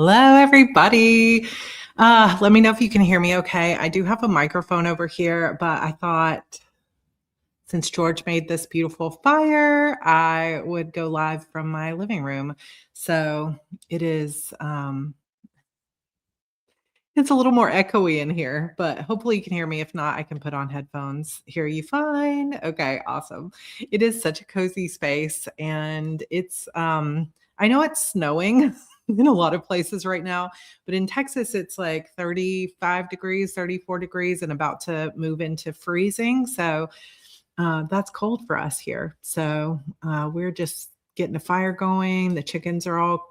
Hello, everybody. Let me know if you can hear me okay. I do have a microphone over here, but I thought since George made this beautiful fire, I would go live from my living room. So it is, it's a little more echoey in here, but hopefully you can hear me. If not, I can put on headphones. Hear you fine? Okay, awesome. It is such a cozy space, and I know it's snowing in a lot of places right now, but in Texas it's like 35 degrees, 34 degrees, and about to move into freezing. So that's cold for us here. So we're just getting a fire going. The chickens are all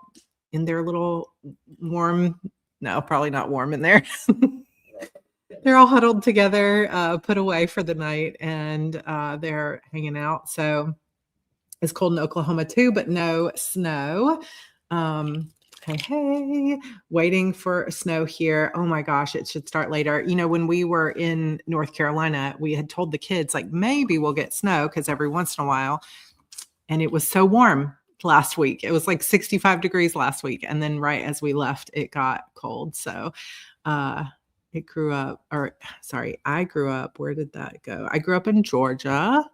in their little warm, no, probably not warm in there. They're all huddled together, put away for the night, and they're hanging out. So it's cold in Oklahoma too, but no snow. Hey, waiting for snow here. Oh my gosh, it should start later. You know, when we were in North Carolina, we had told the kids, like, maybe we'll get snow because every once in a while. And it was so warm last week. It was like 65 degrees last week. And then right as we left, it got cold. So I grew up, where did that go? I grew up in Georgia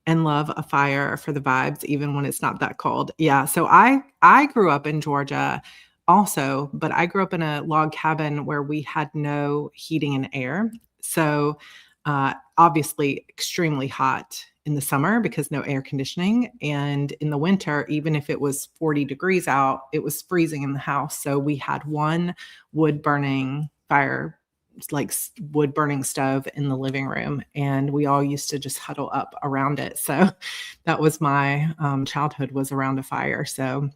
and love a fire for the vibes, even when it's not that cold. Yeah. So I grew up in Georgia also, but I grew up in a log cabin where we had no heating and air. So obviously extremely hot in the summer because no air conditioning. And in the winter, even if it was 40 degrees out, it was freezing in the house. So we had one wood burning stove in the living room, and we all used to just huddle up around it. So that was my childhood, was around a fire. So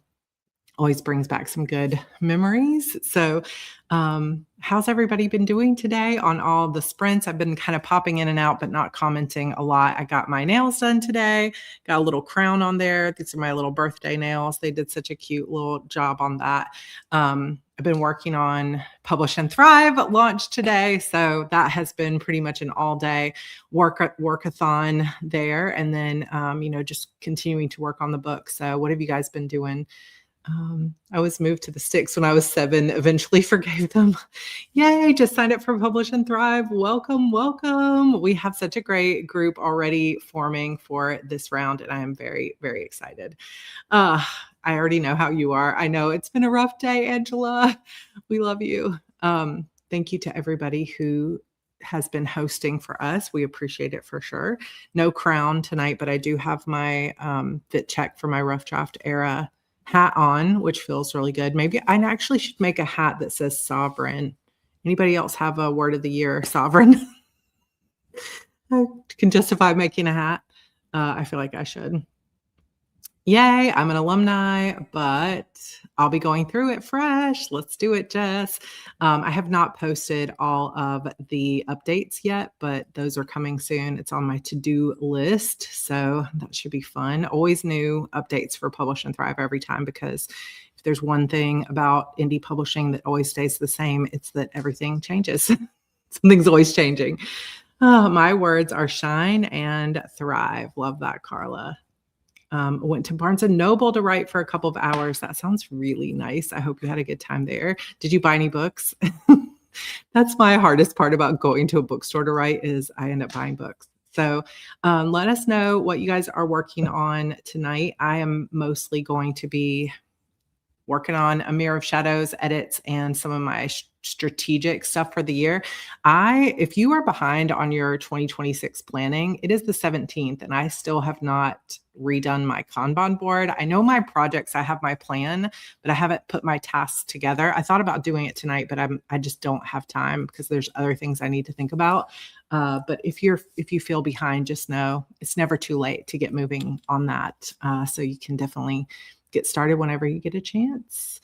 always brings back some good memories. So how's everybody been doing today on all the sprints? I've been kind of popping in and out, but not commenting a lot. I got my nails done today, got a little crown on there. These are my little birthday nails. They did such a cute little job on that. I've been working on Publish and Thrive launch today. So that has been pretty much an all day workathon there. And then, just continuing to work on the book. So what have you guys been doing? I was moved to the sticks when I was 7, eventually forgave them. Yay, just signed up for Publish and Thrive. Welcome, welcome. We have such a great group already forming for this round, and I am very, very excited. I already know how you are. I know it's been a rough day, Angela. We love you. Thank you to everybody who has been hosting for us. We appreciate it for sure. No crown tonight, but I do have my fit check for my rough draft era hat on, which feels really good. Maybe I actually should make a hat that says sovereign. Anybody else have a word of the year, sovereign? I can justify making a hat. I feel like I should. Yay, I'm an alumni, but I'll be going through it fresh. Let's do it, Jess. I have not posted all of the updates yet, but those are coming soon. It's on my to-do list, so that should be fun. Always new updates for Publish and Thrive every time, because if there's one thing about indie publishing that always stays the same, it's that everything changes. Something's always changing. My words are shine and thrive. Love that, Carla. Went to Barnes & Noble to write for a couple of hours. That sounds really nice. I hope you had a good time there. Did you buy any books? That's my hardest part about going to a bookstore to write, is I end up buying books. So let us know what you guys are working on tonight. I am mostly going to be working on A Mirror of Shadows edits and some of my strategic stuff for the year. If you are behind on your 2026 planning, it is the 17th, and I still have not redone my Kanban board. I know my projects, I have my plan, but I haven't put my tasks together. I thought about doing it tonight, but I just don't have time because there's other things I need to think about. But if you feel behind, just know it's never too late to get moving on that. So you can definitely get started whenever you get a chance.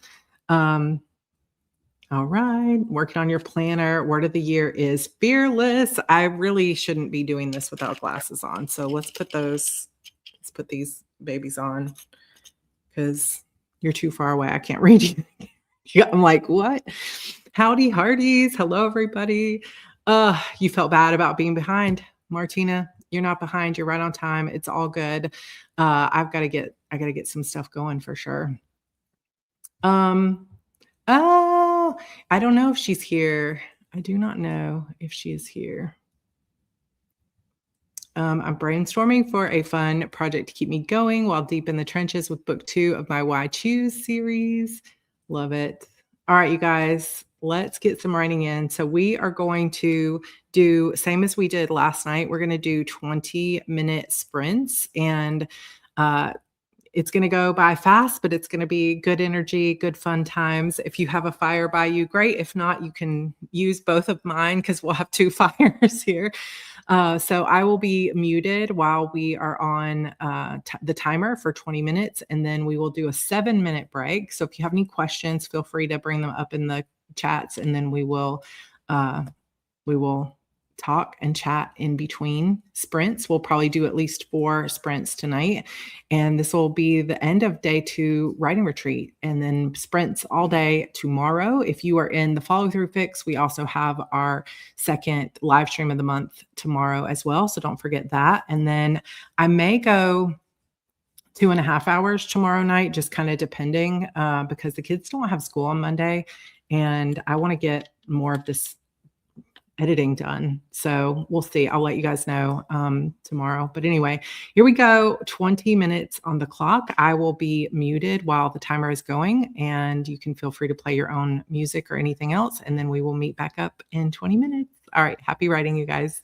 All right, working on your planner. Word of the year is fearless. I really shouldn't be doing this without glasses on. So let's put these babies on, because you're too far away. I can't read you. I'm like, what? Howdy hardies. Hello, everybody. You felt bad about being behind. Martina, you're not behind. You're right on time. It's all good. I got to get some stuff going for sure. Oh, I don't know if she's here. I do not know if she is here. I'm brainstorming for a fun project to keep me going while deep in the trenches with book 2 of my Why Choose series. Love it. All right, you guys, let's get some writing in. So we are going to do same as we did last night. We're going to do 20-minute sprints, and uh, it's going to go by fast, but it's going to be good energy, good fun times. If you have a fire by you, great. If not, you can use both of mine because we'll have 2 fires here. So I will be muted while we are on the timer for 20 minutes, and then we will do a 7-minute break. So if you have any questions, feel free to bring them up in the chats, and then uh, we will talk and chat in between sprints. We'll probably do at least 4 sprints tonight. And this will be the end of day 2 writing retreat. And then sprints all day tomorrow. If you are in the follow through fix, we also have our second live stream of the month tomorrow as well. So don't forget that. And then I may go 2.5 hours tomorrow night, just kind of depending, because the kids don't have school on Monday. And I want to get more of this editing done. So we'll see. I'll let you guys know tomorrow. But anyway, here we go. 20 minutes on the clock. I will be muted while the timer is going, and you can feel free to play your own music or anything else. And then we will meet back up in 20 minutes. All right. Happy writing, you guys.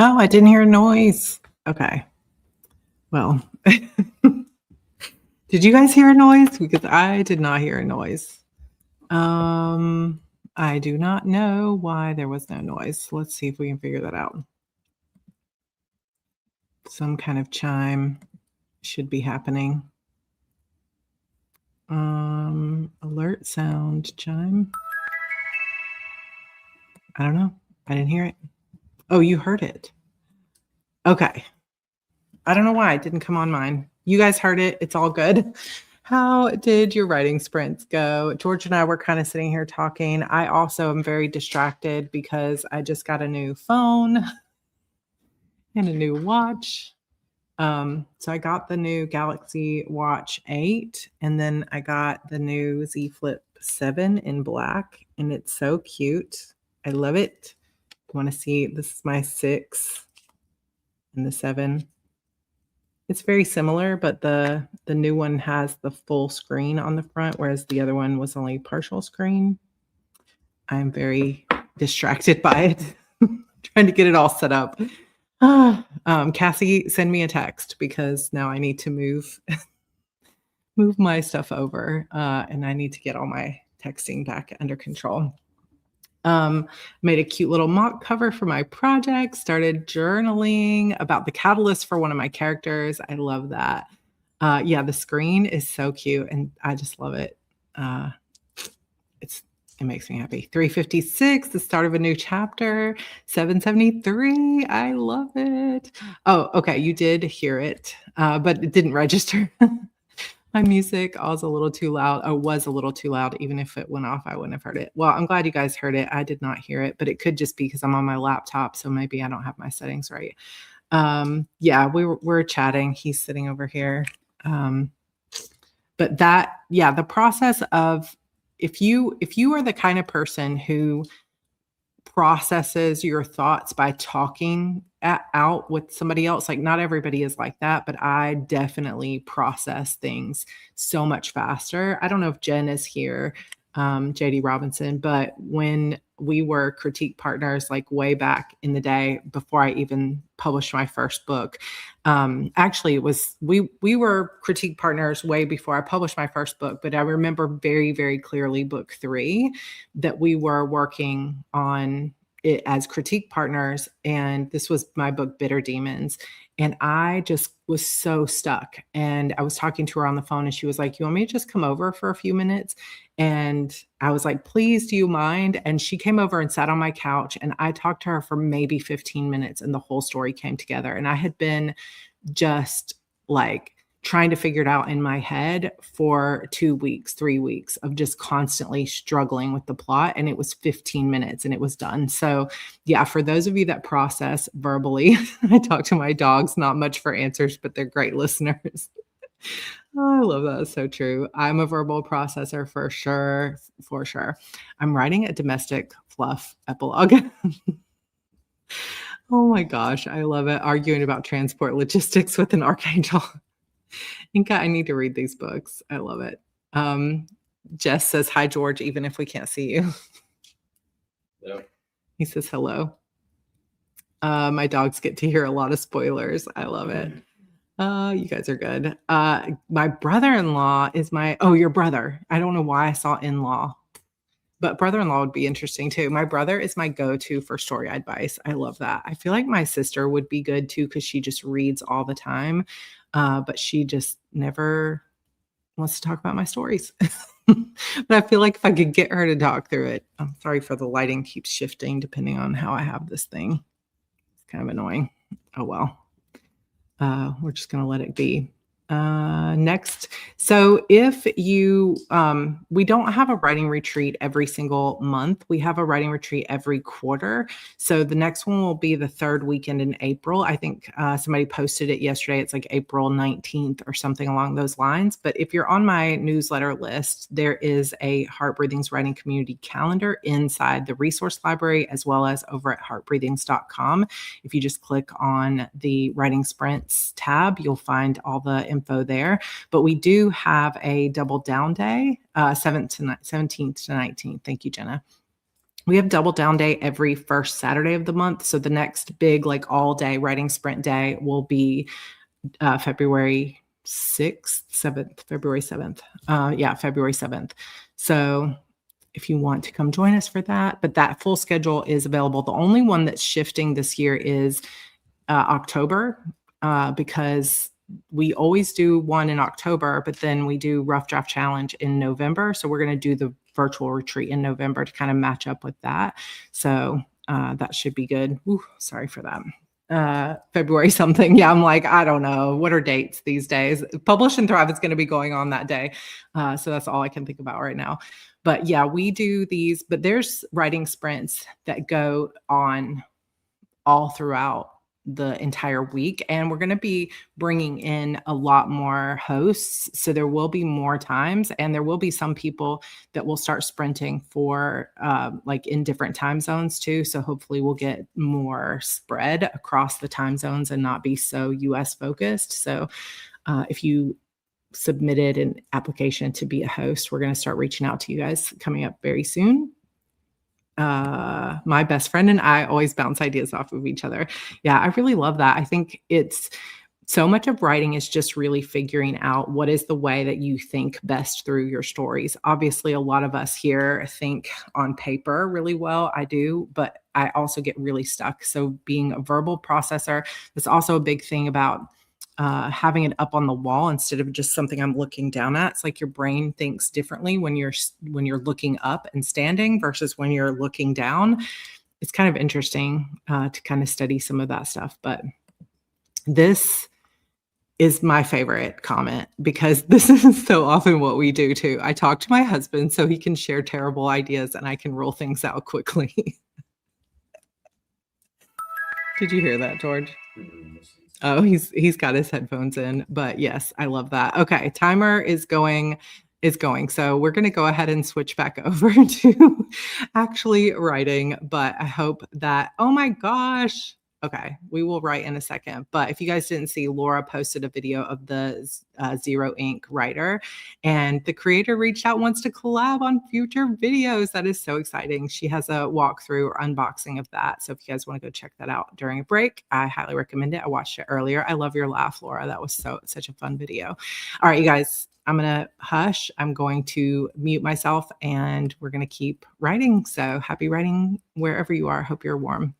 Oh, I didn't hear a noise. Okay. Well, did you guys hear a noise? Because I did not hear a noise. I do not know why there was no noise. Let's see if we can figure that out. Some kind of chime should be happening. Alert sound chime. I don't know. I didn't hear it. Oh, you heard it. Okay. I don't know why it didn't come on mine. You guys heard it. It's all good. How did your writing sprints go? George and I were kind of sitting here talking. I also am very distracted because I just got a new phone and a new watch. So I got the new Galaxy Watch 8, and then I got the new Z Flip 7 in black, and it's so cute. I love it. You want to see? This is my 6 and the 7. It's very similar, but the new one has the full screen on the front, whereas the other one was only partial screen. I'm very distracted by it, trying to get it all set up. Cassie, send me a text because now I need to move my stuff over, and I need to get all my texting back under control. Made a cute little mock cover for my project, started journaling about the catalyst for one of my characters. I love that. Yeah, the screen is so cute and I just love it. It makes me happy. 356, the start of a new chapter. 773, I love it. Oh, okay, you did hear it, but it didn't register. My music was a little too loud. Even if it went off, I wouldn't have heard it. Well, I'm glad you guys heard it. I did not hear it, but it could just be because I'm on my laptop, so maybe I don't have my settings right. Yeah, we're chatting. He's sitting over here. But the process of if you are the kind of person who processes your thoughts by talking out with somebody else. Like not everybody is like that, but I definitely process things so much faster. I don't know if Jen is here, JD Robinson, but when we were critique partners, like way back in the day before I even published my first book, actually it was, we were critique partners way before I published my first book, but I remember very, very clearly book 3 that we were working on it as critique partners. And this was my book, Bitter Demons. And I just was so stuck. And I was talking to her on the phone and she was like, you want me to just come over for a few minutes? And I was like, please, do you mind? And she came over and sat on my couch and I talked to her for maybe 15 minutes and the whole story came together. And I had been just like trying to figure it out in my head for 2 weeks, 3 weeks of just constantly struggling with the plot. And it was 15 minutes and it was done. So yeah, for those of you that process verbally, I talk to my dogs, not much for answers, but they're great listeners. Oh, I love that. It's so true. I'm a verbal processor for sure. For sure. I'm writing a domestic fluff epilogue. Oh my gosh. I love it. Arguing about transport logistics with an archangel. Inka, I need to read these books. I love it. Jess says, hi, George, even if we can't see you. Yeah. He says hello. My dogs get to hear a lot of spoilers. I love it. You guys are good. My brother-in-law is your brother. I don't know why I saw in-law, but brother-in-law would be interesting too. My brother is my go-to for story advice. I love that. I feel like my sister would be good too because she just reads all the time. But she just never wants to talk about my stories. But I feel like if I could get her to talk through it, I'm sorry for the lighting keeps shifting depending on how I have this thing. It's kind of annoying. Oh, well. We're just going to let it be. Next. So if you, we don't have a writing retreat every single month. We have a writing retreat every quarter. So the next one will be the third weekend in April. I think somebody posted it yesterday. It's like April 19th or something along those lines. But if you're on my newsletter list, there is a Heart Breathings Writing Community calendar inside the resource library, as well as over at heartbreathings.com. If you just click on the Writing Sprints tab, you'll find all the info there. But we do have a double down day, 17th to 19th. Thank you, Jenna. We have double down day every first Saturday of the month. So the next big, like all day writing sprint day will be February 6th, 7th, February 7th. February 7th. So if you want to come join us for that, but that full schedule is available. The only one that's shifting this year is October, because we always do one in October, but then we do Rough Draft Challenge in November. So we're going to do the virtual retreat in November to kind of match up with that. So that should be good. Ooh, sorry for that. February something. Yeah, I'm like, I don't know. What are dates these days? Publish and Thrive is going to be going on that day. So that's all I can think about right now. But yeah, we do these, but there's writing sprints that go on all throughout the entire week. And we're going to be bringing in a lot more hosts. So there will be more times, and there will be some people that will start sprinting for like in different time zones too. So hopefully we'll get more spread across the time zones and not be so US focused. So if you submitted an application to be a host, we're going to start reaching out to you guys coming up very soon. My best friend and I always bounce ideas off of each other. Yeah, I really love that. I think it's so much of writing is just really figuring out what is the way that you think best through your stories. Obviously, a lot of us here think on paper really well. I do, but I also get really stuck. So being a verbal processor, that's also a big thing about having it up on the wall instead of just something I'm looking down at. It's like your brain thinks differently when you're looking up and standing versus when you're looking down. It's kind of interesting to kind of study some of that stuff. But this is my favorite comment because this is so often what we do too. I talk to my husband so he can share terrible ideas and I can roll things out quickly. Did you hear that, George? Oh, he's got his headphones in, but yes, I love that. Okay, timer is going. So we're going to go ahead and switch back over to actually writing, but I hope that, oh my gosh. Okay, we will write in a second. But if you guys didn't see, Laura posted a video of the Zero Ink writer, and the creator reached out, wants to collab on future videos. That is so exciting. She has a walkthrough or unboxing of that. So if you guys want to go check that out during a break, I highly recommend it. I watched it earlier. I love your laugh, Laura. That was such a fun video. All right, you guys, I'm going to hush. I'm going to mute myself and we're going to keep writing. So happy writing wherever you are. Hope you're warm.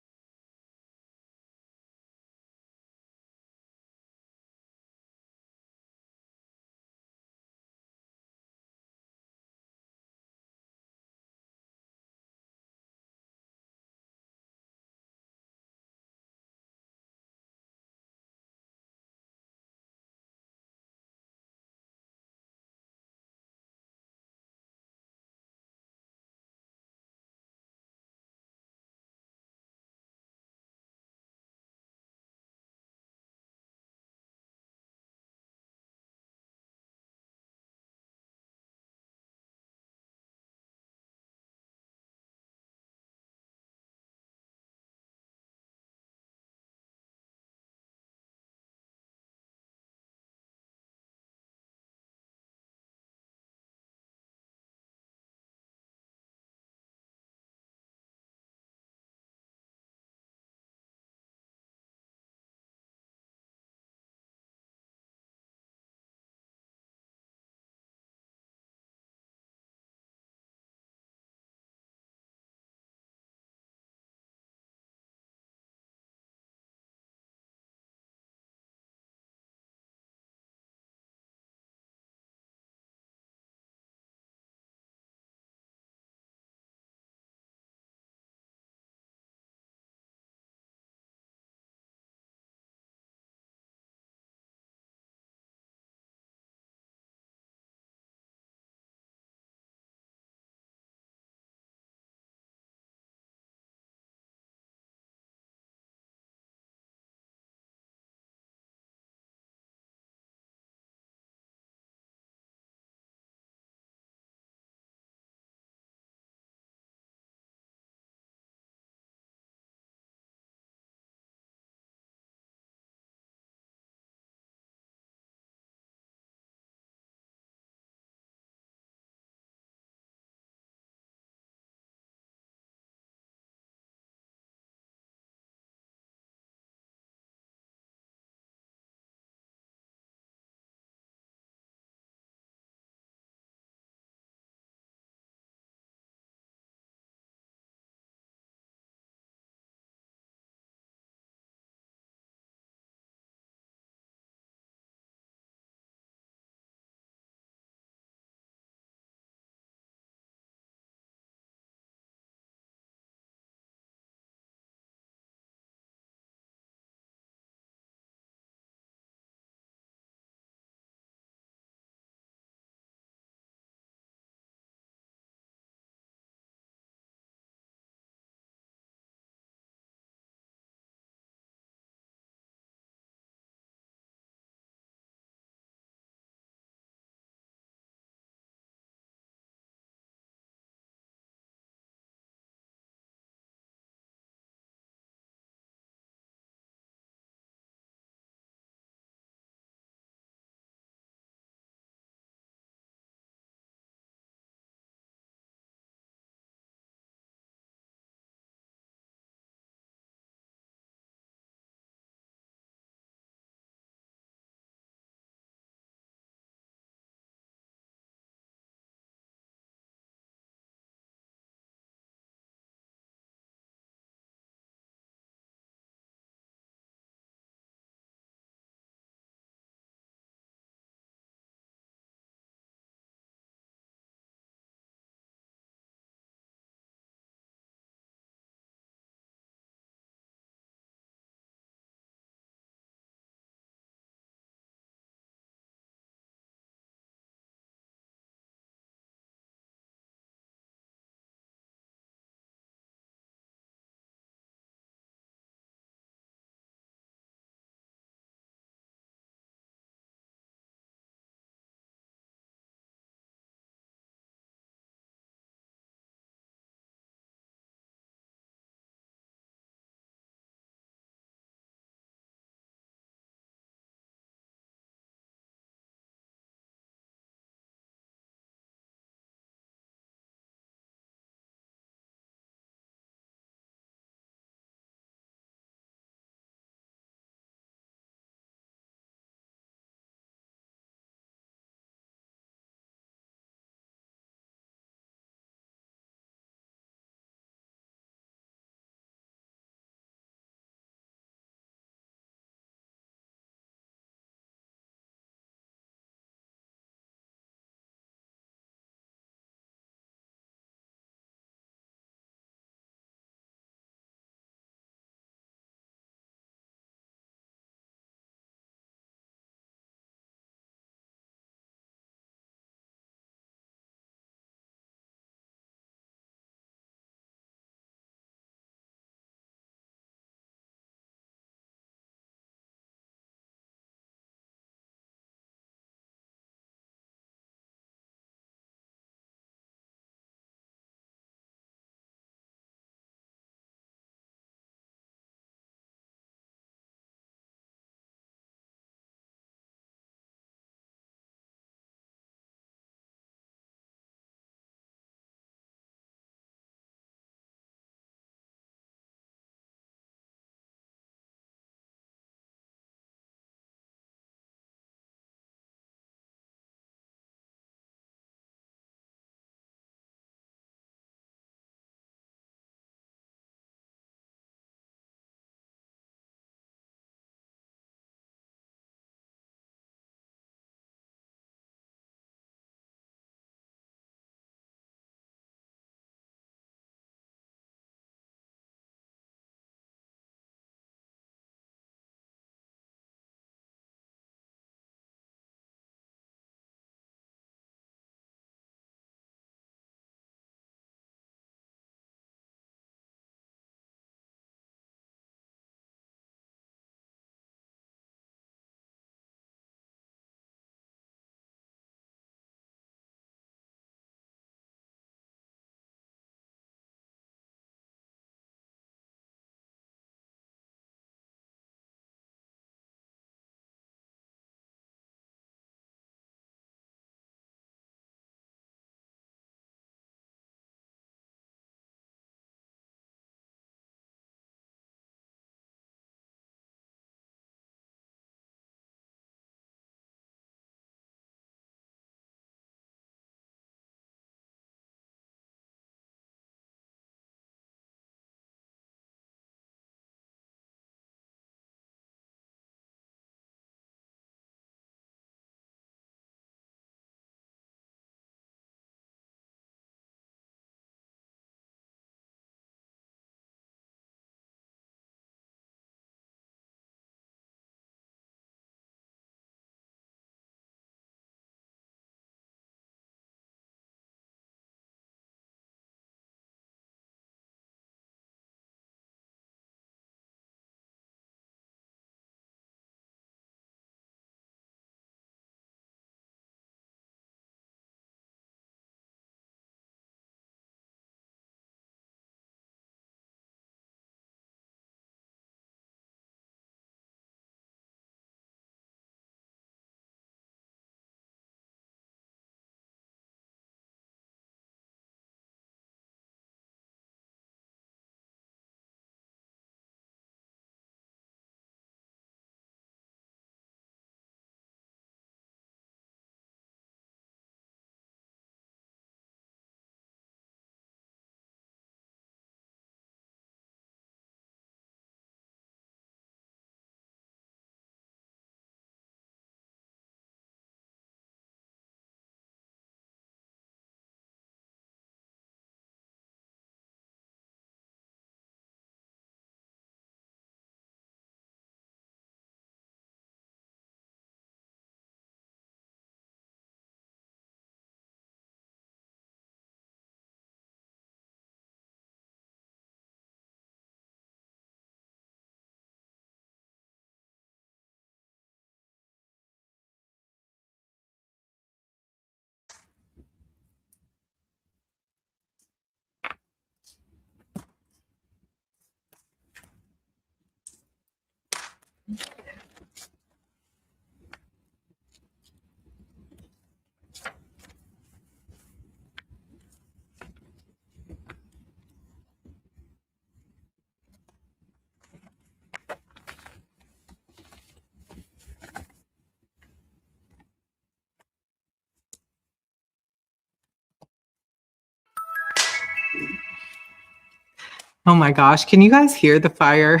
Oh my gosh. Can you guys hear the fire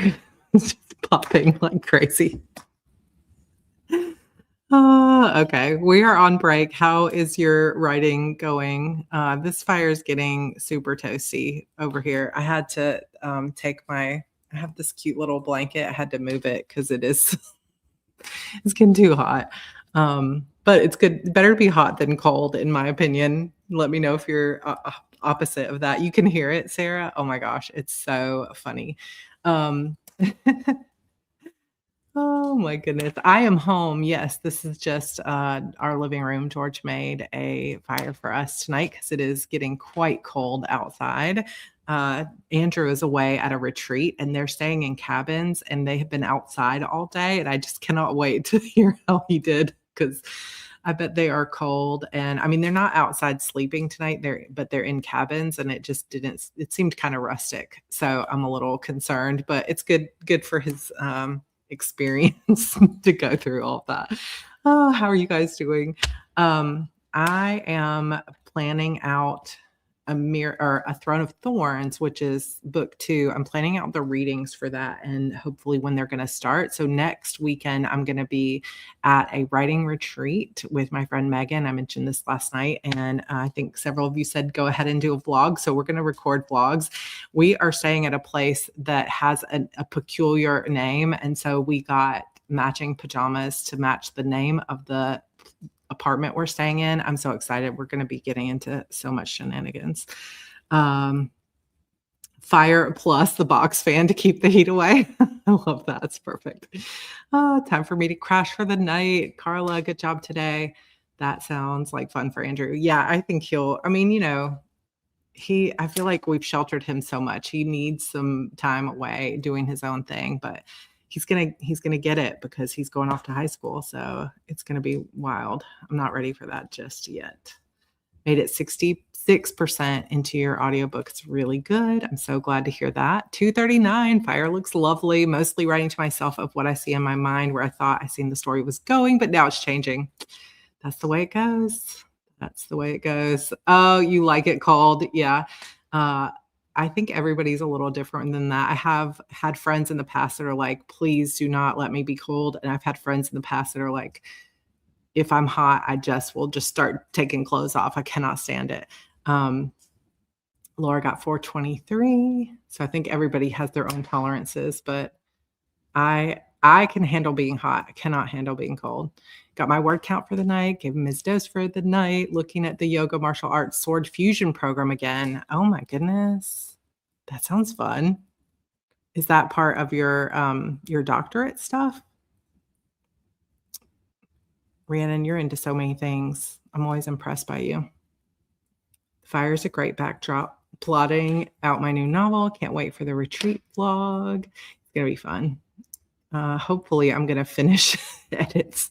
just popping like crazy? Okay. We are on break. How is your writing going? This fire is getting super toasty over here. I had to I have this cute little blanket. I had to move it because it's getting too hot. But it's good. Better to be hot than cold, in my opinion. Let me know if you're opposite of that. You can hear it, Sarah. Oh my gosh, it's so funny. Um, Oh my goodness. I am home. Yes, this is just our living room. George made a fire for us tonight because it is getting quite cold outside. Andrew is away at a retreat and they're staying in cabins and they have been outside all day. And I just cannot wait to hear how he did because I bet they are cold. And I mean, they're not outside sleeping tonight, but they're in cabins and it seemed kind of rustic. So I'm a little concerned, but it's good for his experience to go through all that. Oh, how are you guys doing? I am planning out a Throne of Thorns, which is book 2. I'm planning out the readings for that and hopefully when they're going to start. So next weekend, I'm going to be at a writing retreat with my friend Megan. I mentioned this last night, and I think several of you said go ahead and do a vlog. So we're going to record vlogs. We are staying at a place that has a peculiar name. And so we got matching pajamas to match the name of the apartment we're staying in. I'm so excited. We're going to be getting into so much shenanigans. Fire plus the box fan to keep the heat away. I love that. It's perfect. Time for me to crash for the night. Carla, good job today. That sounds like fun for Andrew. Yeah, I think I feel like we've sheltered him so much. He needs some time away doing his own thing, but he's gonna get it because he's going off to high school. So it's gonna be wild. I'm not ready for that just yet. Made it 66% into your audiobook. It's really good. I'm so glad to hear that. 239, fire looks lovely. Mostly writing to myself of what I see in my mind where I thought I seen the story was going, but now it's changing. That's the way it goes. That's the way it goes. Oh, you like it cold? Yeah. I think everybody's a little different than that. I have had friends in the past that are like, please do not let me be cold. And I've had friends in the past that are like, if I'm hot, will just start taking clothes off. I cannot stand it. Laura got 423. So I think everybody has their own tolerances, but I can handle being hot. I cannot handle being cold. Got my word count for the night, gave him his dose for the night, looking at the yoga martial arts sword fusion program again. Oh my goodness. That sounds fun. Is that part of your doctorate stuff? Rhiannon, you're into so many things. I'm always impressed by you. Fire's a great backdrop. Plotting out my new novel. Can't wait for the retreat vlog. It's going to be fun. Hopefully I'm going to finish edits.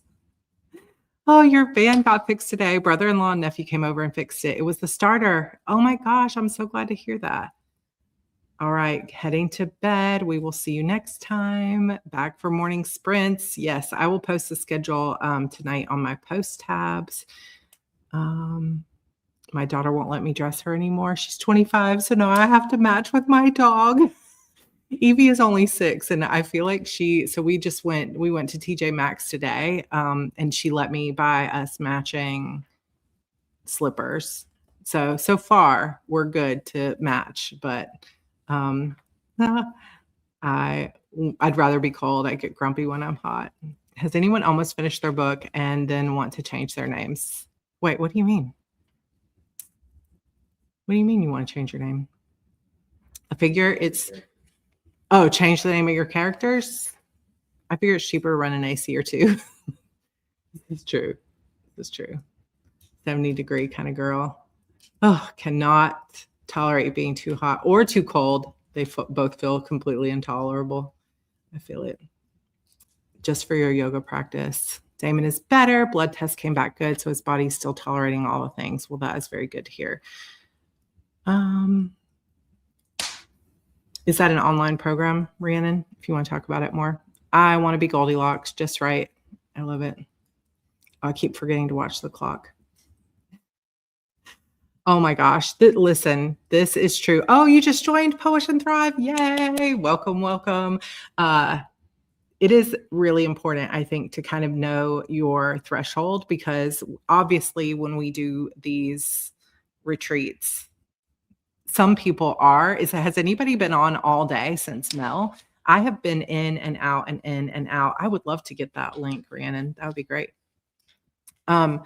Oh, your van got fixed today. Brother-in-law and nephew came over and fixed it. It was the starter. Oh my gosh, I'm so glad to hear that. All right, heading to bed. We will see you next time. Back for morning sprints. Yes, I will post the schedule tonight on my post tabs. My daughter won't let me dress her anymore. She's 25, so now I have to match with my dog. Evie is only 6, and I feel like we went to TJ Maxx today, and she let me buy us matching slippers. So far we're good to match, but I'd rather be cold. I get grumpy when I'm hot. Has anyone almost finished their book and then want to change their names? Wait, what do you mean? What do you mean you want to change your name? I figure change the name of your characters? I figure it's cheaper to run an AC or 2. It's true. It's true. 70-degree kind of girl. Oh, cannot tolerate being too hot or too cold. They both feel completely intolerable. I feel it. Just for your yoga practice. Damon is better. Blood test came back good, so his body's still tolerating all the things. Well, that is very good to hear. Is that an online program, Rhiannon? If you want to talk about it more. I want to be Goldilocks, just right. I love it. I keep forgetting to watch the clock. Oh my gosh. Listen, this is true. Oh, you just joined Publish and Thrive. Yay. Welcome, welcome. Uh, it is really important, I think, to kind of know your threshold because obviously when we do these retreats, some people has anybody been on all day since Mel? I have been in and out and in and out. I would love to get that link, Rhiannon. That would be great. Um,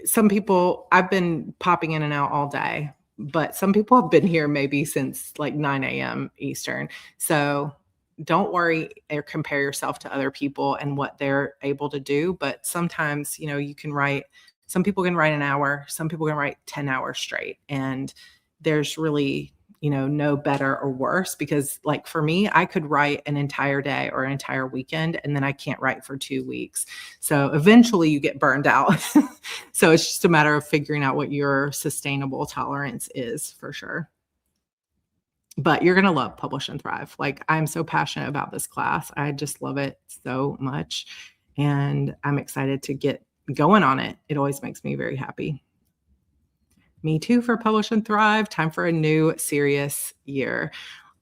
some people I've been popping in and out all day, but some people have been here maybe since like 9 a.m. Eastern. So don't worry or compare yourself to other people and what they're able to do. But sometimes, you can write, some people can write an hour, some people can write 10 hours straight. And there's really, no better or worse because like for me, I could write an entire day or an entire weekend and then I can't write for 2 weeks. So eventually you get burned out. So it's just a matter of figuring out what your sustainable tolerance is for sure. But you're going to love Publish and Thrive. Like I'm so passionate about this class. I just love it so much. And I'm excited to get going on it. It always makes me very happy. Me too for Publish and Thrive. Time for a new serious year.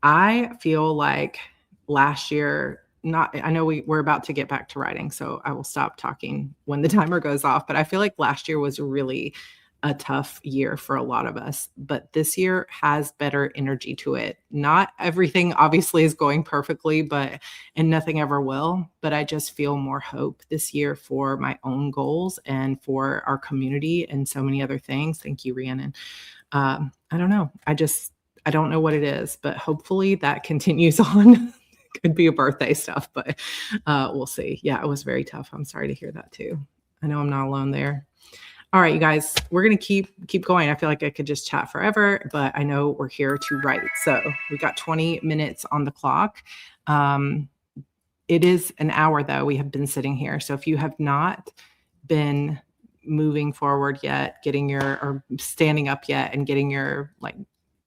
I feel like last year, not I know we're about to get back to writing, so I will stop talking when the timer goes off, but I feel like last year was really a tough year for a lot of us, but this year has better energy to it. Not everything obviously is going perfectly, and nothing ever will, but I just feel more hope this year for my own goals and for our community and so many other things. Thank you, Rhiannon. I don't know. I don't know what it is, but hopefully that continues on. Could be a birthday stuff, but we'll see. Yeah, it was very tough. I'm sorry to hear that too. I know I'm not alone there. All right, you guys, we're gonna keep going. I feel like I could just chat forever, but I know we're here to write. So we got 20 minutes on the clock. It is an hour though. We have been sitting here. So if you have not been moving forward yet, or standing up yet and getting your like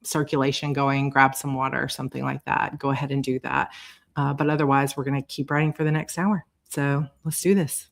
circulation going, grab some water or something like that, go ahead and do that. But otherwise, we're going to keep writing for the next hour. So let's do this.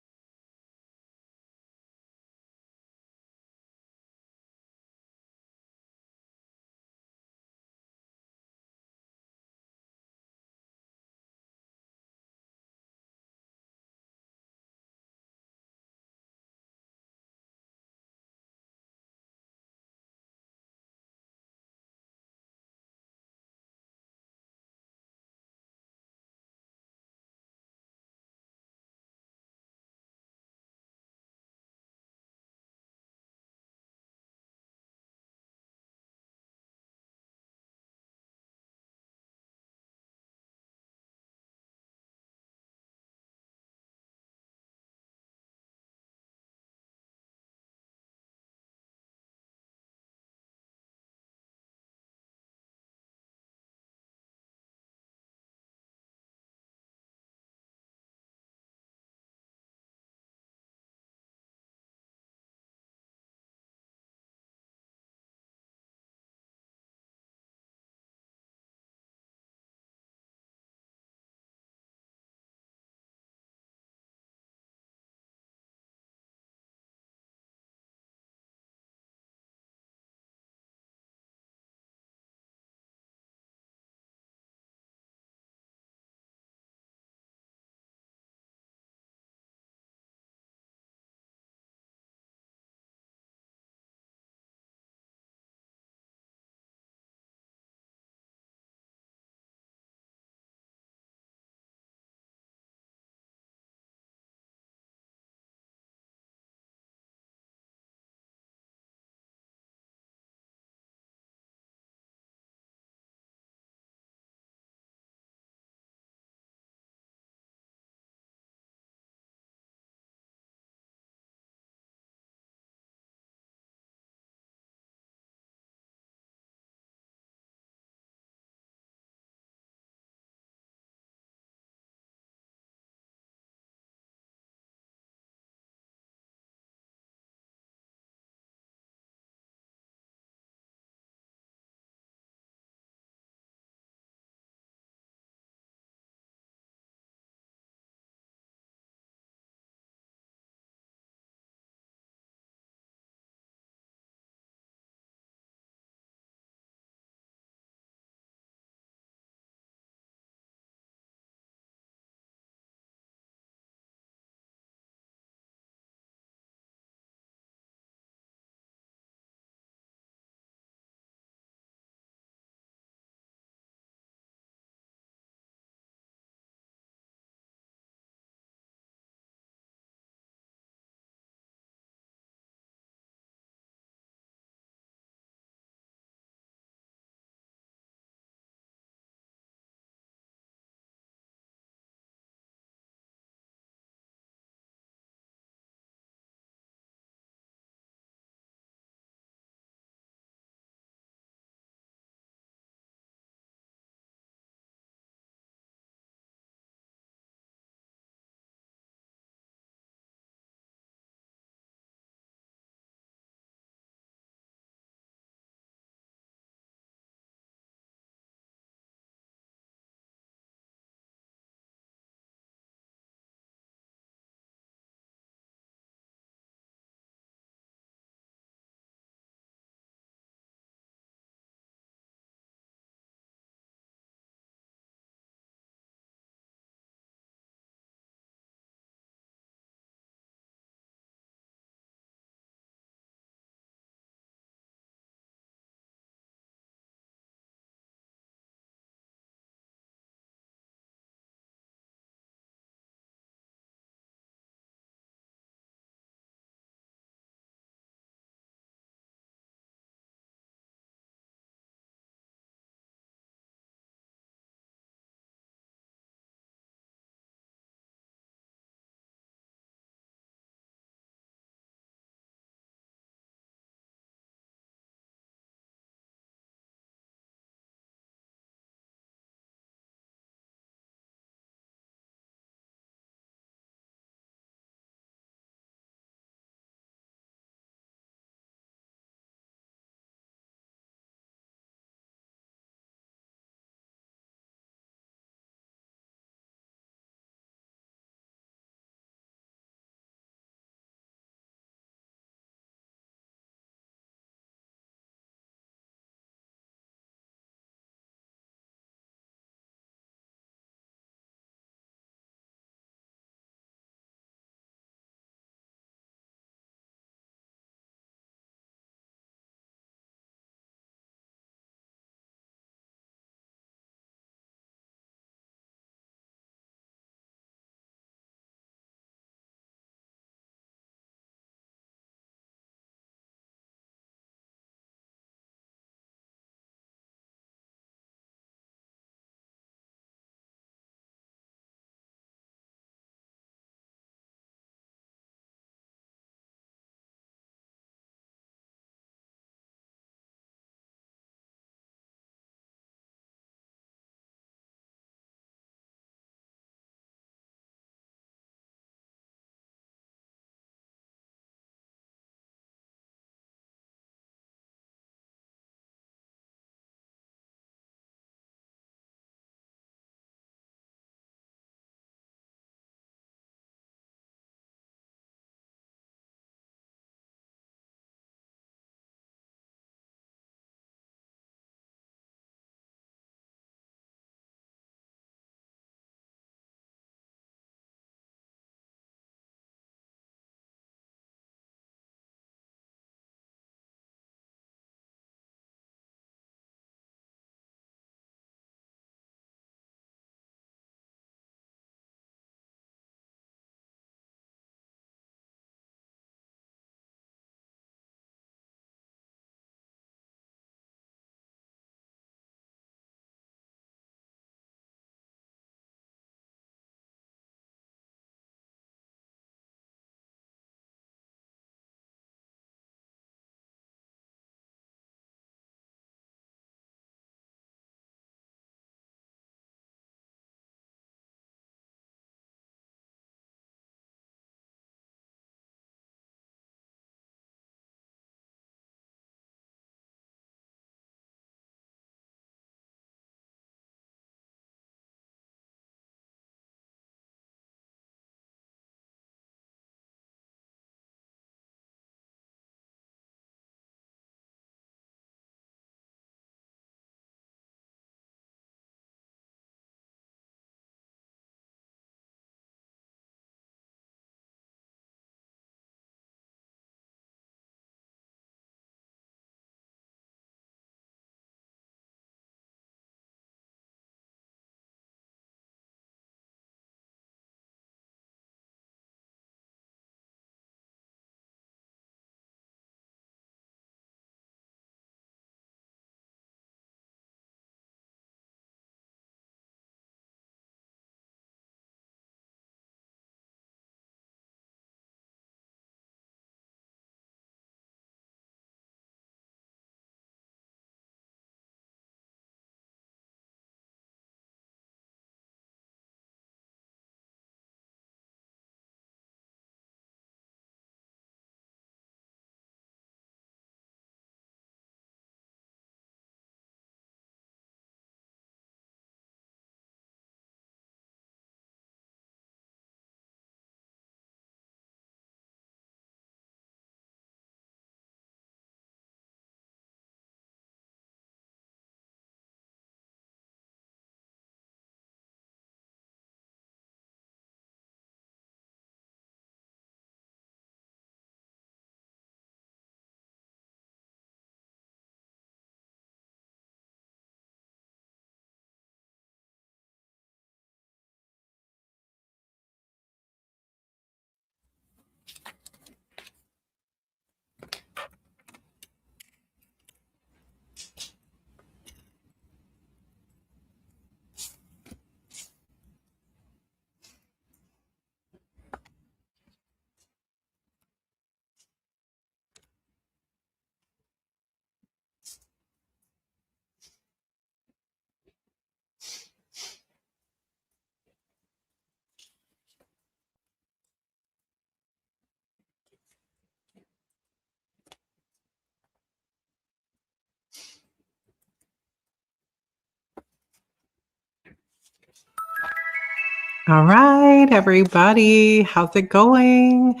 All right, everybody. How's it going?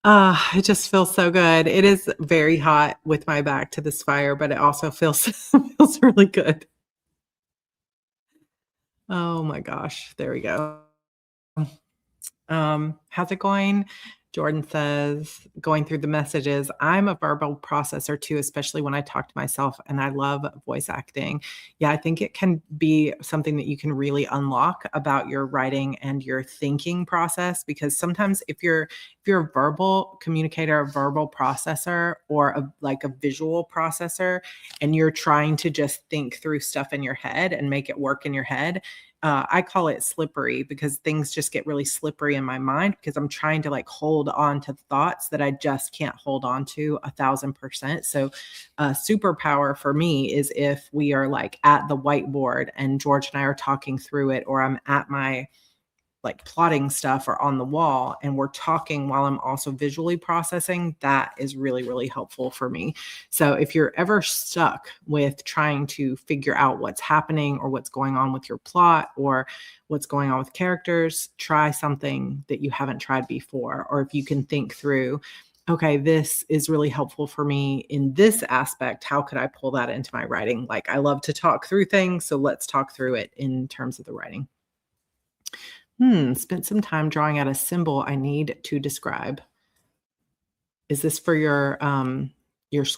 It just feels so good. It is very hot with my back to this fire, but it also feels feels really good. Oh my gosh. There we go. How's it going? Jordan says, going through the messages, I'm a verbal processor too, especially when I talk to myself, and I love voice acting. Yeah, I think it can be something that you can really unlock about your writing and your thinking process, because sometimes if you're a verbal communicator, a verbal processor, or like a visual processor, and you're trying to just think through stuff in your head and make it work in your head, I call it slippery, because things just get really slippery in my mind because I'm trying to like hold on to thoughts that I just can't hold on to 1,000%. So, superpower for me is if we are like at the whiteboard and George and I are talking through it, or I'm at my like plotting stuff or on the wall and we're talking while I'm also visually processing, that is really, really helpful for me. So if you're ever stuck with trying to figure out what's happening or what's going on with your plot or what's going on with characters, try something that you haven't tried before. Or if you can think through, okay, this is really helpful for me in this aspect. How could I pull that into my writing? Like, I love to talk through things, so let's talk through it in terms of the writing. Spent some time drawing out a symbol I need to describe. Is this for your s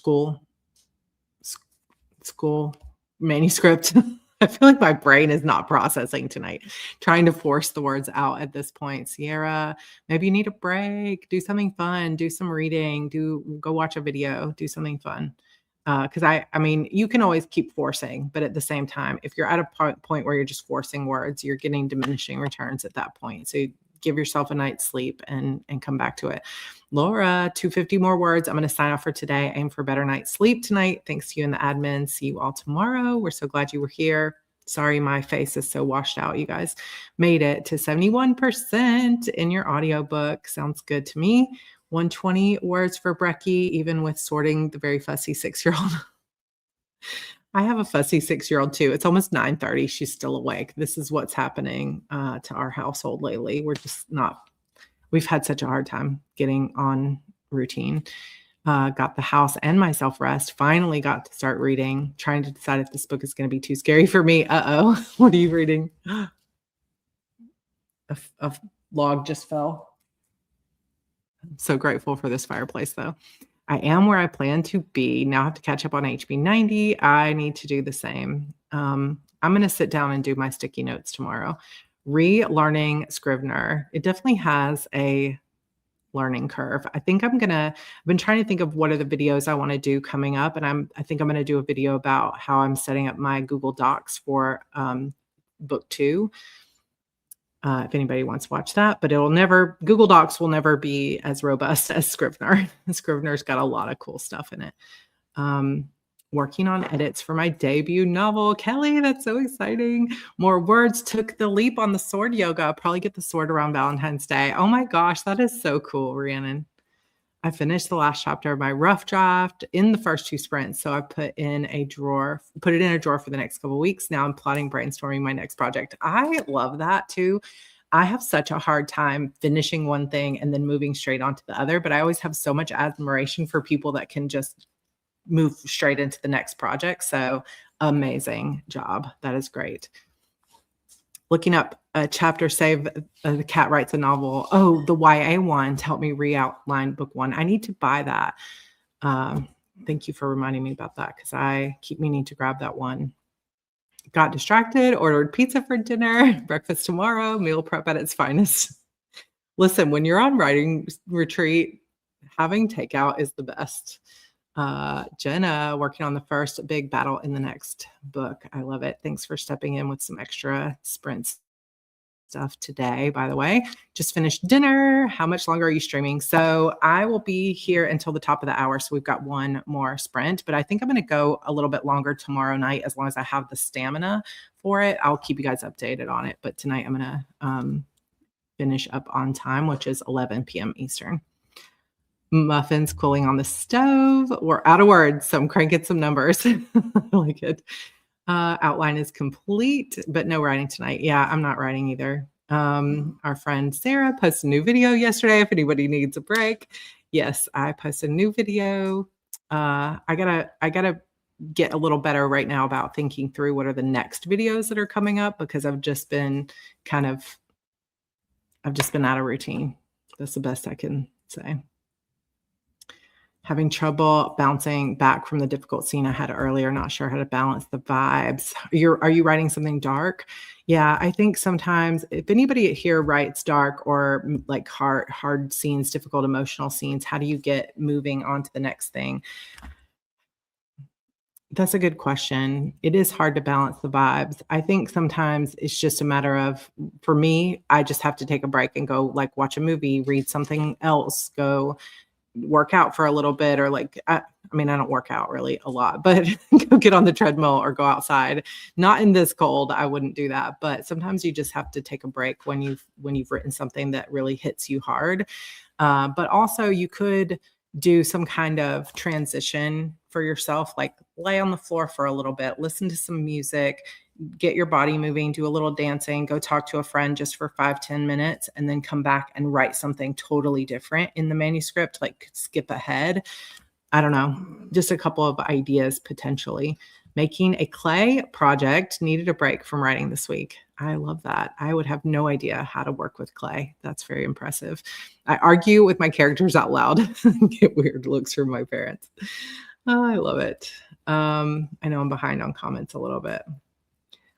school manuscript? I feel like my brain is not processing tonight, trying to force the words out at this point. Sierra, maybe you need a break, do something fun, do some reading, go watch a video, do something fun. Because I mean, you can always keep forcing, but at the same time, if you're at a point where you're just forcing words, you're getting diminishing returns at that point. So give yourself a night's sleep and come back to it. Laura, 250 more words. I'm going to sign off for today. Aim for a better night's sleep tonight. Thanks to you and the admin. See you all tomorrow. We're so glad you were here. Sorry, my face is so washed out. You guys made it to 71% in your audiobook. Sounds good to me. 120 words for Brecky, even with sorting the very fussy 6-year-old. I have a fussy 6-year-old too. It's almost 9:30. She's still awake. This is what's happening to our household lately. We're just not, we've had such a hard time getting on routine. Got the house and myself rest. Finally got to start reading, trying to decide if this book is going to be too scary for me. Uh-oh. What are you reading? A log just fell. So grateful for this fireplace, though. I am where I plan to be. Now I have to catch up on HB 90. I need to do the same. I'm going to sit down and do my sticky notes tomorrow. Relearning Scrivener. It definitely has a learning curve. I've been trying to think of what are the videos I want to do coming up. And I think I'm going to do a video about how I'm setting up my Google Docs for book 2. If anybody wants to watch that, but Google Docs will never be as robust as Scrivener. Scrivener's got a lot of cool stuff in it. Working on edits for my debut novel. Kelly, that's so exciting. More words. Took the leap on the sword yoga. I'll probably get the sword around Valentine's Day. Oh my gosh, that is so cool, Rhiannon. I finished the last chapter of my rough draft in the first 2 sprints. So I put it in a drawer for the next couple of weeks. Now I'm plotting, brainstorming my next project. I love that too. I have such a hard time finishing one thing and then moving straight on to the other, but I always have so much admiration for people that can just move straight into the next project. So amazing job. That is great. Looking up a chapter, save the cat writes a novel. Oh, the YA one to help me re-outline book 1. I need to buy that. Thank you for reminding me about that, because I keep meaning to grab that one. Got distracted, ordered pizza for dinner, breakfast tomorrow, meal prep at its finest. Listen, when you're on writing retreat, having takeout is the best. Jenna, working on the first big battle in the next book. I love it. Thanks for stepping in with some extra sprints stuff today, by the way. Just finished dinner. How much longer are you streaming? So I will be here until the top of the hour. So we've got one more sprint, but I think I'm going to go a little bit longer tomorrow night as long as I have the stamina for it. I'll keep you guys updated on it. But tonight I'm going to finish up on time, which is 11 p.m. Eastern. Muffins cooling on the stove. We're out of words, so I'm cranking some numbers. I like it. Outline is complete, but no writing tonight. Yeah, I'm not writing either. Our friend Sarah posted a new video yesterday if anybody needs a break. Yes, I posted a new video. I gotta get a little better right now about thinking through what are the next videos that are coming up because kind of I've just been out of routine. That's the best I can say. Having trouble bouncing back from the difficult scene I had earlier, not sure how to balance the vibes. Are you writing something dark? Yeah, I think sometimes if anybody here writes dark or like hard scenes, difficult emotional scenes, how do you get moving on to the next thing? That's a good question. It is hard to balance the vibes. I think sometimes it's just a matter of, for me, I just have to take a break and go like watch a movie, read something else, go work out for a little bit, or like, I mean, I don't work out really a lot, but go get on the treadmill or go outside. Not in this cold, I wouldn't do that. But sometimes you just have to take a break when you've written something that really hits you hard. But also, you could do some kind of transition for yourself, like lay on the floor for a little bit, listen to some music, get your body moving, do a little dancing, go talk to a friend just for 5-10 minutes, and then come back and write something totally different in the manuscript, like skip ahead. I don't know, just a couple of ideas potentially. Making a clay project, needed a break from writing this week. I love that. I would have no idea how to work with clay. That's very impressive. I argue with my characters out loud. Get weird looks from my parents. Oh, I love it. I know I'm behind on comments a little bit.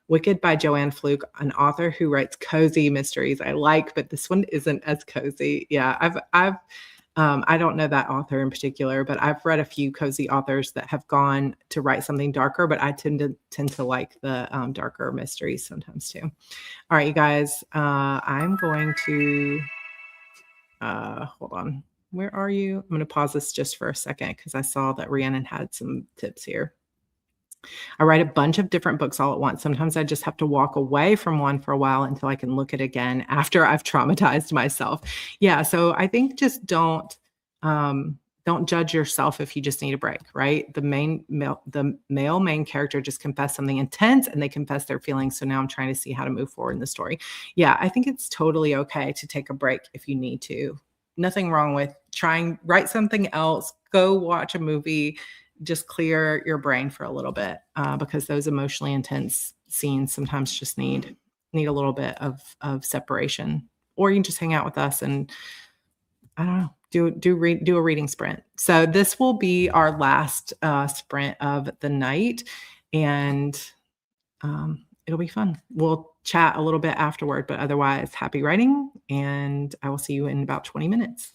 Wicked by Joanne Fluke, an author who writes cozy mysteries I like, but this one isn't as cozy. Yeah, I don't know that author in particular, but I've read a few cozy authors that have gone to write something darker, but I tend to like the darker mysteries sometimes too. All right, you guys, I'm going to hold on. Where are you? I'm going to pause this just for a second because I saw that Rhiannon had some tips here. I write a bunch of different books all at once. Sometimes I just have to walk away from one for a while until I can look at it again after I've traumatized myself. Yeah, so I think just don't judge yourself if you just need a break, right? The male main character just confessed something intense and they confess their feelings. So now I'm trying to see how to move forward in the story. Yeah, I think it's totally okay to take a break if you need to. Nothing wrong with write something else, go watch a movie, just clear your brain for a little bit because those emotionally intense scenes sometimes just need a little bit of separation. Or you can just hang out with us and I don't know, do a reading sprint. So this will be our last sprint of the night, and it'll be fun. We'll chat a little bit afterward, but otherwise, happy writing, and I will see you in about 20 minutes.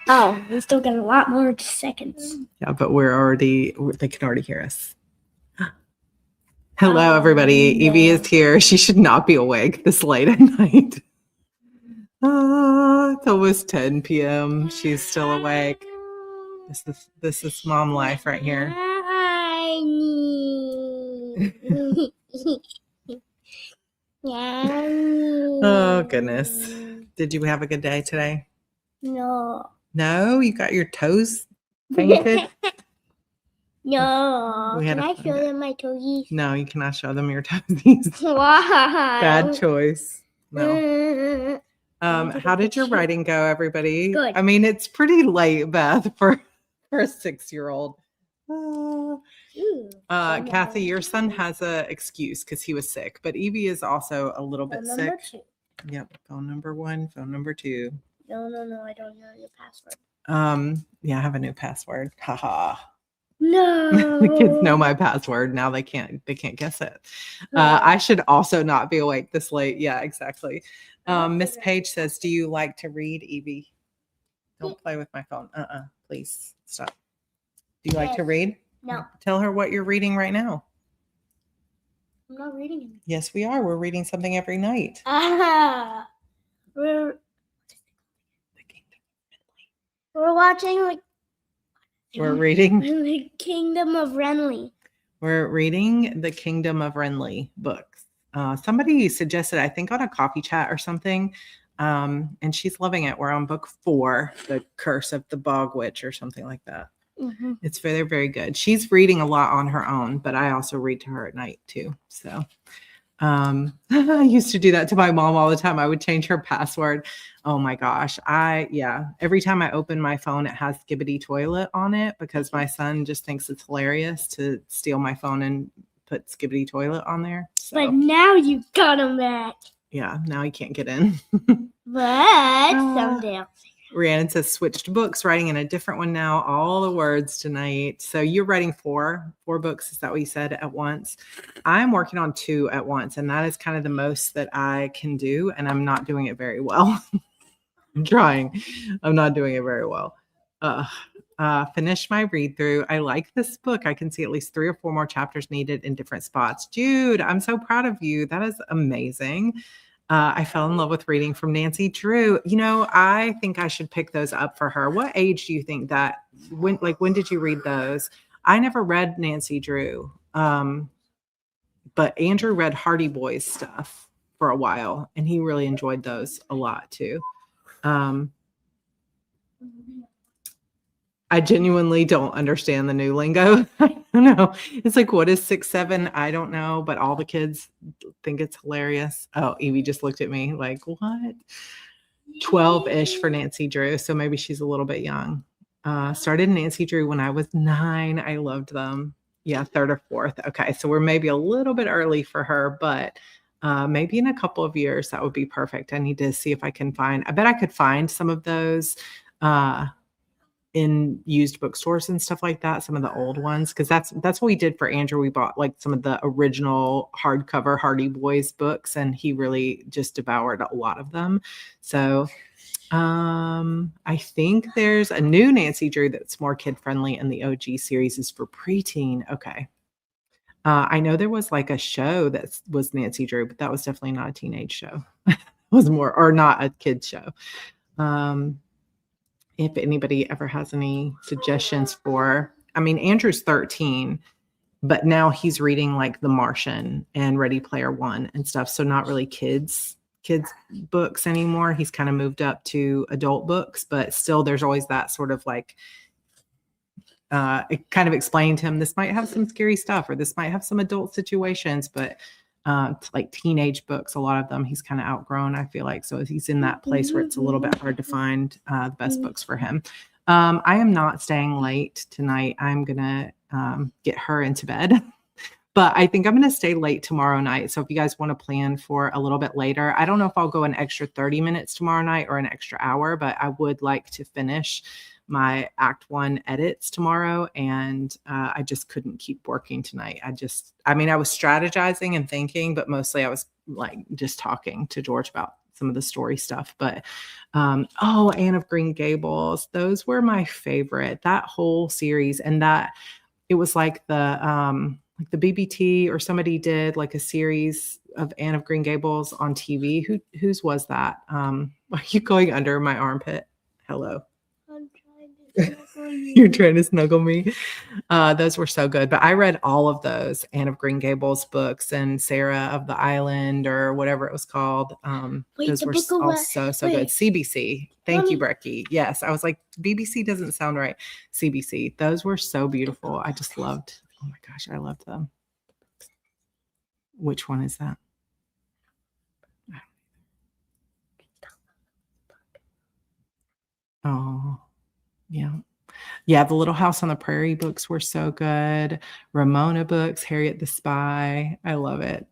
Oh, we still got a lot more seconds. Yeah, but they can already hear us. Hello, everybody. No. Evie is here. She should not be awake this late at night. It's almost 10 p.m. She's still awake. This is mom life right here. Oh, goodness. Did you have a good day today? No. No? You got your toes painted? No. Can I show them my toesies? No, you cannot show them your toesies. Why? Bad choice. No. How did your writing go, everybody? Good. I mean, it's pretty late, Beth, for a 6-year-old. Kathy, your son has an excuse because he was sick, but Evie is also a little bit sick. Number 2. Yep. Phone number 1, phone number 2. No, I don't know your password. Yeah, I have a new password. Haha. No. The kids know my password. Now they can't guess it. I should also not be awake this late. Yeah, exactly. Miss Page says, do you like to read, Evie? Don't play with my phone. Please stop. Do you like to read? No. Tell her what you're reading right now. I'm not reading anything. Yes, we are. We're reading something every night. We're watching We're reading The Kingdom of Renly. We're reading The Kingdom of Renly books. Somebody suggested, I think on a coffee chat or something, and she's loving it. We're on book 4, The Curse of the Bog Witch or something like that. Mm-hmm. It's very, very good. She's reading a lot on her own, but I also read to her at night too. So I used to do that to my mom all the time. I would change her password. Oh my gosh. Every time I open my phone, it has Skibbity Toilet on it because my son just thinks it's hilarious to steal my phone and put Skibbity Toilet on there. So, but now you got him back. Yeah, now he can't get in. But someday. Rhiannon says switched books, writing in a different one now. All the words tonight. So you're writing 4 books. Is that what you said at once? I'm working on 2 at once, and that is kind of the most that I can do. And I'm not doing it very well. I'm trying. I'm not doing it very well. Finish my read through. I like this book. I can see at least 3 or 4 more chapters needed in different spots. Jude, I'm so proud of you. That is amazing. I fell in love with reading from Nancy Drew. You know, I think I should pick those up for her. What age do you think that, when did you read those? I never read Nancy Drew. But Andrew read Hardy Boys stuff for a while, and he really enjoyed those a lot too. I genuinely don't understand the new lingo. I don't know. It's like, what is 6'7"? I don't know, but all the kids think it's hilarious. Oh, Evie just looked at me like, what? 12-ish for Nancy Drew. So maybe she's a little bit young. Started Nancy Drew when I was 9. I loved them. Yeah, 3rd or 4th. Okay, so we're maybe a little bit early for her, but maybe in a couple of years, that would be perfect. I need to see if I can find, I bet I could find some of those in used bookstores and stuff like that, some of the old ones, because that's what we did for Andrew. We bought like some of the original hardcover Hardy Boys books, and he really just devoured a lot of them. So I think there's a new Nancy Drew that's more kid friendly, and the OG series is for preteen. Okay. I know there was like a show that was Nancy Drew, but that was definitely not a teenage show. It was more, or not a kid's show. If anybody ever has any suggestions for, I mean, Andrew's 13, but now he's reading like The Martian and Ready Player One and stuff. So not really kids books anymore. He's kind of moved up to adult books, but still there's always that sort of like, it kind of explained to him, this might have some scary stuff, or this might have some adult situations, but like teenage books, a lot of them he's kind of outgrown, I feel like. So he's in that place where it's a little bit hard to find the best books for him. I am not staying late tonight. I'm gonna get her into bed, but I think I'm gonna stay late tomorrow night. So if you guys want to plan for a little bit later, I don't know if I'll go an extra 30 minutes tomorrow night or an extra hour, but I would like to finish my Act 1 edits tomorrow, and I just couldn't keep working tonight. I was strategizing and thinking, but mostly I was like just talking to George about some of the story stuff. But oh, Anne of Green Gables, those were my favorite. That whole series, and that it was like the BBT or somebody did like a series of Anne of Green Gables on TV. Whose was that? Are you going under my armpit? Hello. I'm trying to snuggle you. You're trying to snuggle me. Those were so good. But I read all of those Anne of Green Gables books and Sarah of the Island or whatever it was called. Wait, Those the were book of all what? so Wait. good. CBC. Thank you, Mommy. Brecky. Yes, I was like, BBC doesn't sound right. CBC. Those were so beautiful. I just loved. Oh my gosh, I loved them. Which one is that? Oh, yeah. Yeah, the Little House on the Prairie books were so good. Ramona books, Harriet the Spy. I love it.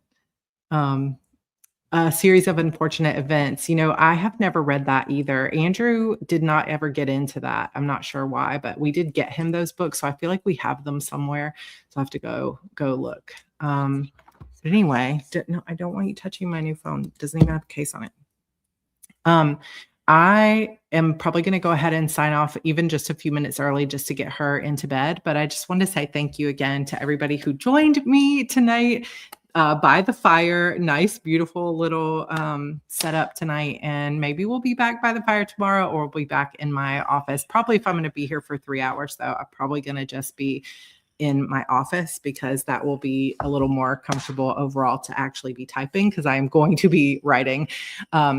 A series of unfortunate events. I have never read that either. Andrew did not ever get into that. I'm not sure why, but we did get him those books, so I feel like we have them somewhere. So I have to go look. But anyway, no, I don't want you touching my new phone. It doesn't even have a case on it. I am probably going to go ahead and sign off even just a few minutes early just to get her into bed. But I just want to say thank you again to everybody who joined me tonight by the fire. Nice, beautiful little setup tonight. And maybe we'll be back by the fire tomorrow, or we'll be back in my office. Probably if I'm going to be here for 3 hours, though, I'm probably going to just be in my office because that will be a little more comfortable overall to actually be typing because I am going to be writing.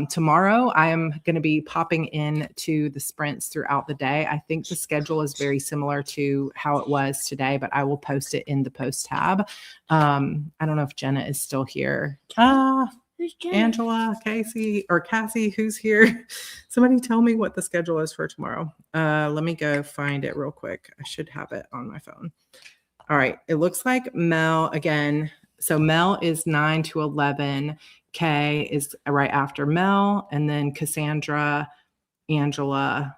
Tomorrow, I am going to be popping in to the sprints throughout the day. I think the schedule is very similar to how it was today, but I will post it in the post tab. I don't know if Jenna is still here. Who's Jenna? Angela, Cassie, who's here? Somebody tell me what the schedule is for tomorrow. Let me go find it real quick. I should have it on my phone. All right. It looks like Mel again. So Mel is 9 to 11. Kay is right after Mel. And then Cassandra, Angela,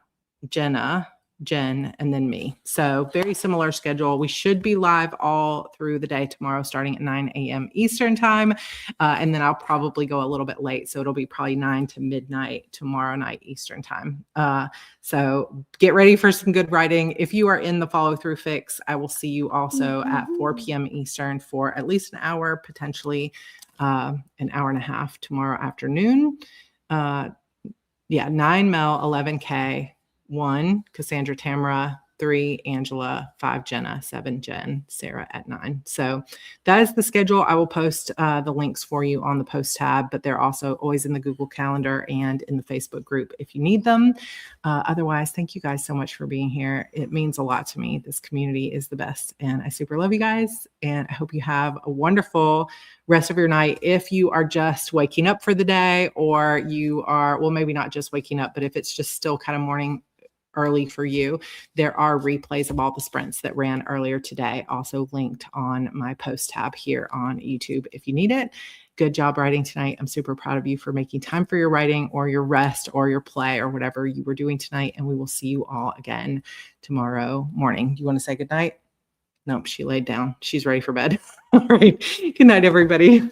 Jen, and then me. So very similar schedule. We should be live all through the day tomorrow, starting at 9 a.m. Eastern time. And then I'll probably go a little bit late. So it'll be probably 9 to midnight tomorrow night Eastern time. So get ready for some good writing. If you are in the follow through fix, I will see you also at 4 p.m. Eastern for at least an hour, potentially an hour and a half tomorrow afternoon. 9 Mel, 11 K, 1 Cassandra Tamara, 3 Angela, 5 Jenna, 7 Jen, Sarah at 9. So that is the schedule. I will post the links for you on the post tab, but they're also always in the Google Calendar and in the Facebook group if you need them. Otherwise, thank you guys so much for being here. It means a lot to me. This community is the best, and I super love you guys. And I hope you have a wonderful rest of your night. If you are just waking up for the day, or you are, well, maybe not just waking up, but if it's just still kind of morning early for you, there are replays of all the sprints that ran earlier today, also linked on my post tab here on YouTube if you need it. Good job writing tonight. I'm super proud of you for making time for your writing or your rest or your play or whatever you were doing tonight. And we will see you all again tomorrow morning. You want to say good night? Nope, she laid down. She's ready for bed. All right. Good night, everybody.